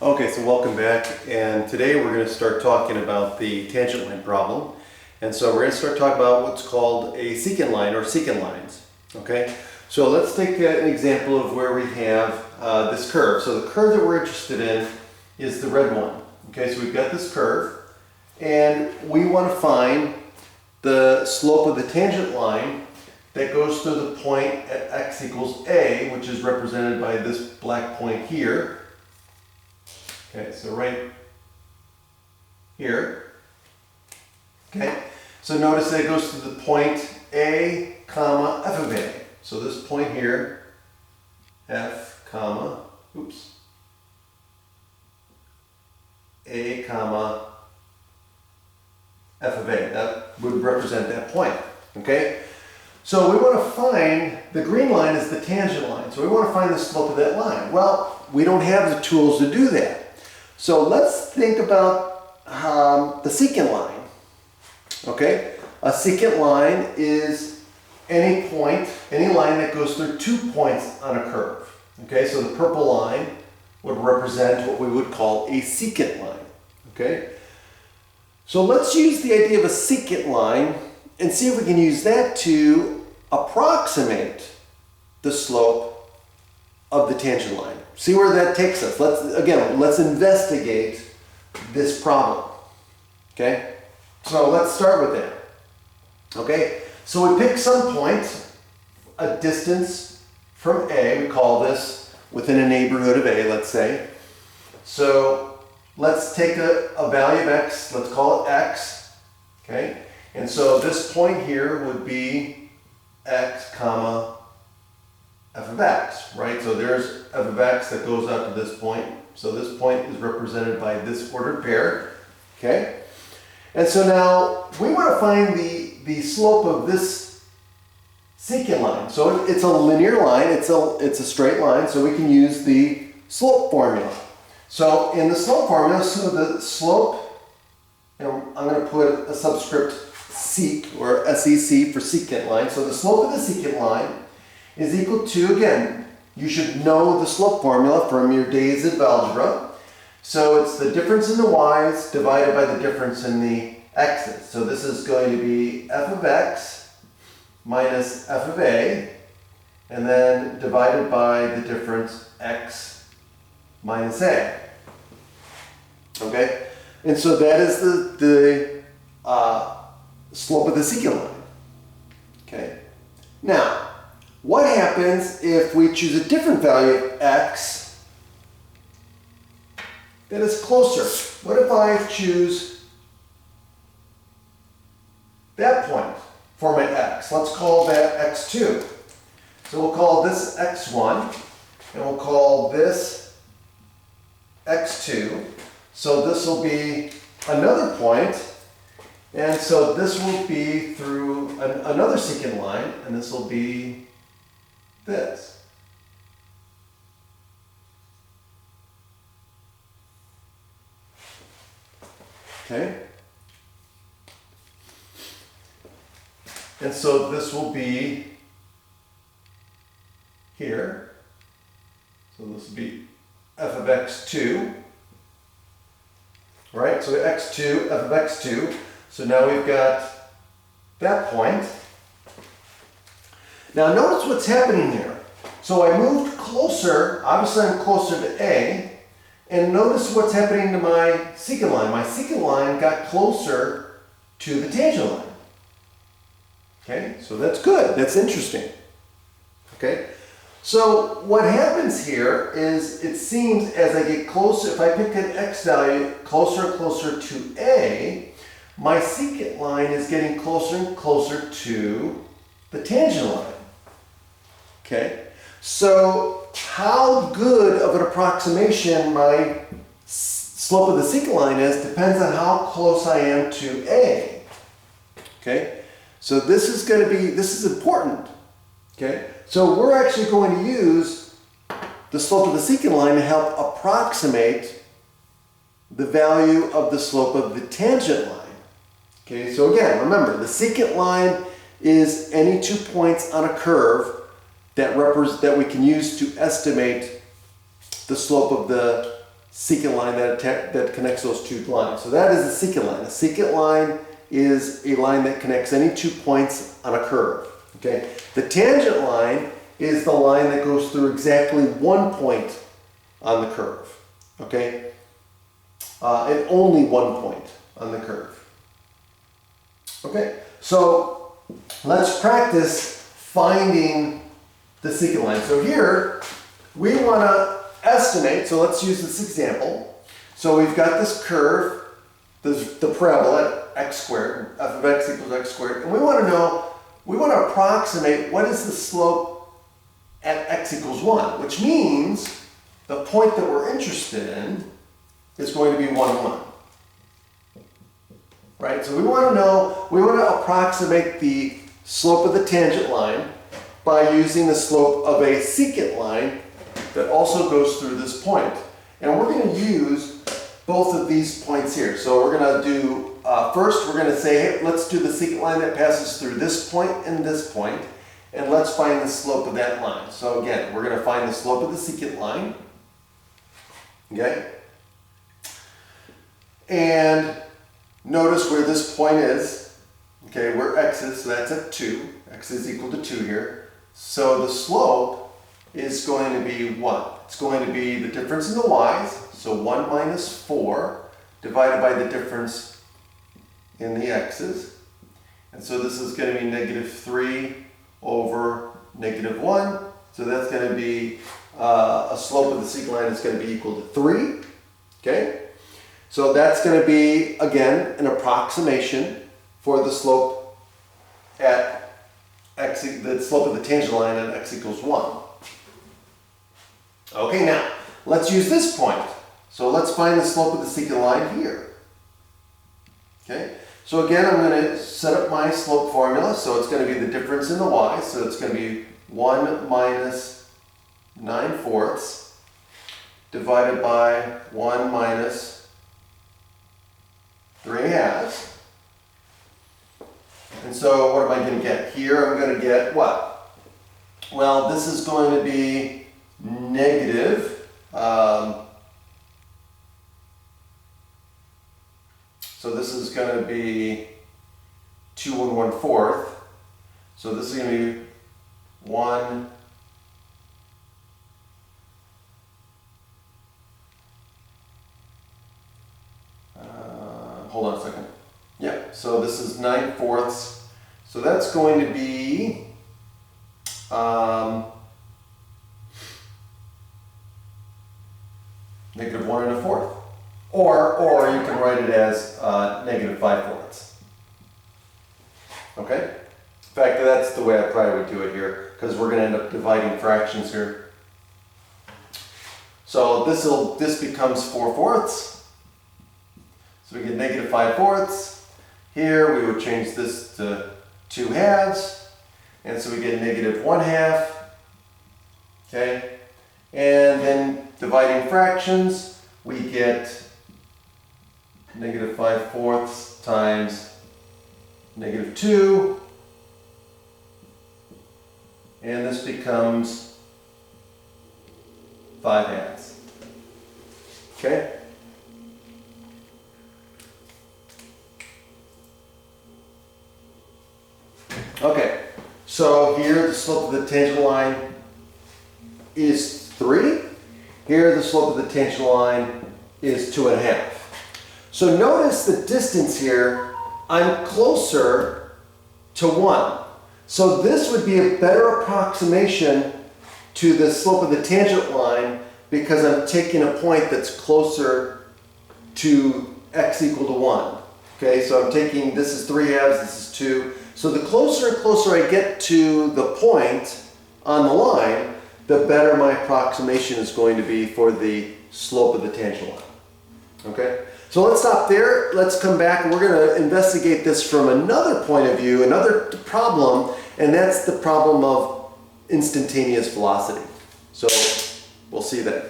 Okay, so welcome back, and today we're going to start talking about the tangent line problem. And so we're going to start talking about what's called a secant line or secant lines. Okay, so let's take an example of where we have this curve. So the curve that we're interested in is the red one. Okay, so we've got this curve, and we want to find the slope of the tangent line that goes through the point at x equals a, which is represented by this black point here. Okay, so right here. Okay, so notice that it goes to the point a, comma, f of a. So this point here, f, comma, a, comma, f of a. That would represent that point. Okay, so we want to find, the green line is the tangent line. So we want to find the slope of that line. Well, we don't have the tools to do that. So let's think about the secant line. Okay, a secant line is any point, any line that goes through 2 points on a curve. Okay, so the purple line would represent what we would call a secant line. Okay, so let's use the idea of a secant line and see if we can use that to approximate the slope of the tangent line. See where that takes us. Let's investigate this problem. Okay, so let's start with that. Okay, so we pick some point, a distance from A. We call this within a neighborhood of A, let's say. So let's take a value of x, let's call it x. Okay, and so this point here would be x, comma, f of x, right? So there's f of x that goes out to this point. So this point is represented by this ordered pair, okay? And so now we want to find the slope of this secant line. So it's a linear line, it's a straight line, so we can use the slope formula. So in the slope formula, so the slope, and I'm going to put a subscript sec or SEC for secant line. So the slope of the secant line is equal to, again, you should know the slope formula from your days of algebra. So it's the difference in the y's divided by the difference in the x's. So this is going to be f of x minus f of a, and then divided by the difference x minus a. Okay? And so that is the slope of the secant line. Okay? Now, what happens if we choose a different value of x that is closer? What if I choose that point for my x? Let's call that x2. So we'll call this x1, and we'll call this x2. So this will be another point, and so this will be through another secant line, and this will be this. Okay? And so this will be here. So this will be f of x2. Right? So x2, f of x2. So now we've got that point. Now notice what's happening here. So I moved closer, obviously I'm closer to A, and notice what's happening to my secant line. My secant line got closer to the tangent line. Okay, so that's good, that's interesting. Okay, so what happens here is it seems as I get closer, if I pick an x value closer and closer to A, my secant line is getting closer and closer to the tangent line. Okay, so how good of an approximation my slope of the secant line is depends on how close I am to A. Okay, so this is important. Okay, so we're actually going to use the slope of the secant line to help approximate the value of the slope of the tangent line. Okay, so again, remember, the secant line is any 2 points on a curve that we can use to estimate the slope of the secant line that connects those two lines. So that is the secant line. A secant line is a line that connects any 2 points on a curve. Okay. The tangent line is the line that goes through exactly 1 point on the curve. Okay. And only 1 point on the curve. Okay. So let's practice finding the secant line. So here we want to estimate. So let's use this example. So we've got this curve, the parabola x squared, f of x equals x squared, and we want to approximate what is the slope at x equals 1, which means the point that we're interested in is going to be 1, 1. Right? So we want to approximate the slope of the tangent line by using the slope of a secant line that also goes through this point. And we're going to use both of these points here. So we're going to do, first we're going to say, hey, let's do the secant line that passes through this point and this point, and let's find the slope of that line. So again, we're going to find the slope of the secant line. Okay? And notice where this point is. Okay, where x is, so that's at 2. X is equal to 2 here. So the slope is going to be what? It's going to be the difference in the y's, so 1 minus 4 divided by the difference in the x's. And so this is going to be negative 3 over negative 1. So that's going to be a slope of the secant line is going to be equal to 3. Okay? So that's going to be, again, an approximation for the slope at x, the slope of the tangent line at x equals 1. Okay, now, let's use this point. So let's find the slope of the secant line here. Okay, so again, I'm going to set up my slope formula. So it's going to be the difference in the y. So it's going to be 1 minus 9/4 divided by 1 minus 3/2. And so what am I going to get? Here I'm going to get what? Well, this is going to be negative. So this is going to be 2 1/4. So this is going to be 1 hold on a second. Yeah, so this is 9/4. So that's going to be negative 1 1/4. Or you can write it as negative 5/4. Okay? In fact, that's the way I probably would do it here, because we're going to end up dividing fractions here. So this becomes 4/4. So we get negative 5/4. Here we would change this to 2/2. And so we get negative 1/2. Okay? And then dividing fractions, we get negative 5/4 times negative 2. And this becomes 5/2. Okay? Okay, so here the slope of the tangent line is 3. Here the slope of the tangent line is 2.5. So notice the distance here, I'm closer to 1. So this would be a better approximation to the slope of the tangent line because I'm taking a point that's closer to x equal to 1. Okay, so I'm taking, this is 3/2, this is 2. So the closer and closer I get to the point on the line, the better my approximation is going to be for the slope of the tangent line. Okay? So let's stop there. Let's come back and we're going to investigate this from another point of view, another problem, and that's the problem of instantaneous velocity. So we'll see you then.